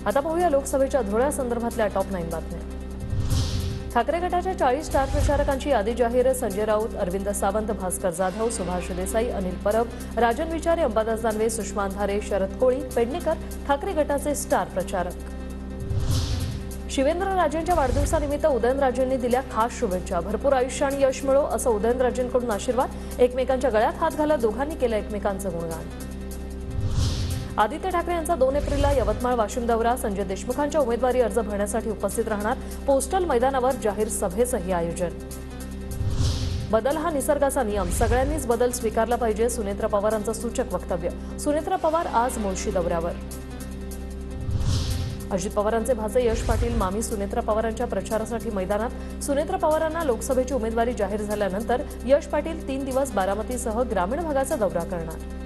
आता पाहूया लोकसभेच्या धुळ्या संदर्भातल्या टॉप 9 बातम्या। ठाकरे गटाच्या 40 स्टार प्रचारकांची यादी जाहीर। संजय राऊत, अरविंद सावंत, भास्कर जाधव, सुभाष देसाई, अनिल परब, राजन विचारे, अंबादास दानवे, सुषमा अंधारे, शरद कोळी, पेडणेकर ठाकरे गटाचे स्टार प्रचारक। शिवेंद्रराजेंच्या वाढदिवसानिमित्त उदयनराजेंनी दिल्या खास शुभेच्छा। भरपूर आयुष्य आणि यश मिळो असं उदयनराजेंकडून आशीर्वाद। एकमेकांच्या गळ्यात हात घालत दोघांनी केलं एकमेकांचं गुणगान। आदित्य ठाकरे यांचा 2 एप्रिलला यवतमाळ वाशिम दौरा। संजय देशमुखांच्या उमेदवारी अर्ज भरण्यासाठी उपस्थित राहणार। पोस्टल मैदानावर जाहीर सभेचंही आयोजन। बदल हा निसर्गाचा नियम, सगळ्यांनीच बदल स्वीकारला पाहिजे, सुनेत्रा पवारांचं सूचक वक्तव्य। सुनेत्रा पवार आज मुळशी दौऱ्यावर। अजित पवारांचे भाचे यश पाटील मामी सुनेत्रा पवारांच्या प्रचारासाठी मैदानात। सुनेत्रा पवारांना लोकसभेची उमेदवारी जाहीर झाल्यानंतर यश पाटील 3 दिवस बारामतीसह ग्रामीण भागाचा दौरा करणार।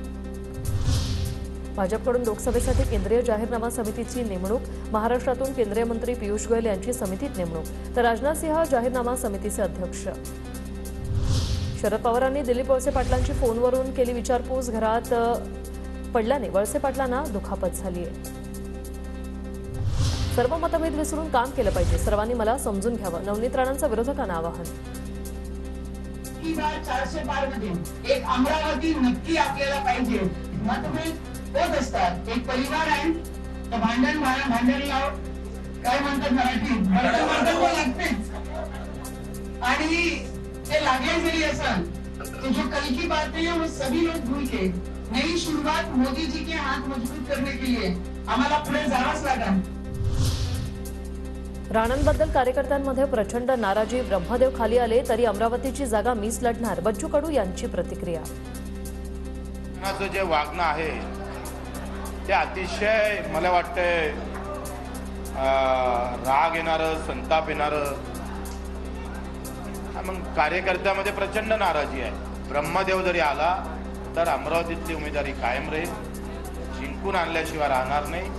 भाजपकडून लोकसभेसाठी केंद्रीय जाहीरनामा समितीची नेमणूक। महाराष्ट्रातून केंद्रीय मंत्री पियुष गोयल यांची समितीत नेमणूक, तर राजनाथ सिंह जाहीरनामा समितीचे अध्यक्ष। शरद पवारांनी दिलीप वळसे पाटलांची फोनवरून केली विचारपूस। घरात पडल्याने वळसे पाटलांना दुखापत झाली आहे। सर्व मतभेद विसरून काम केलं पाहिजे, सर्वांनी मला समजून घ्यावं, नवनीत राणांचं विरोधकांना आवाहन। 400 पार मध्ये एक अमरावती नक्की आपल्याला पाहिजे। मतभेद होत असतात, एक परिवार आहे, तर भांडण लाव काय म्हणतात मराठी भांडण लागतेच, आणि ते लागले जरी असेल तो जो कल की बात है वो सभी लोग भूल के नई शुरुआत मोदी जी के हाथ मजबूत करने के लिए आम्हाला पुढे जावंच लागेल। राणांबद्दल कार्यकर्त्यांमध्ये प्रचंड नाराजी। ब्रह्मदेव खाली आले तरी अमरावतीची जागा मीच लढणार, बच्चू कडू यांची प्रतिक्रिया। जे वागणं आहे ते अतिशय मला वाटतंय राग येणारं, संताप येणारं। मग कार्यकर्त्यामध्ये प्रचंड नाराजी आहे। ब्रह्मदेव जरी आला तर अमरावतीतली उमेदवारी कायम राहील, जिंकून आणल्याशिवाय राहणार नाही।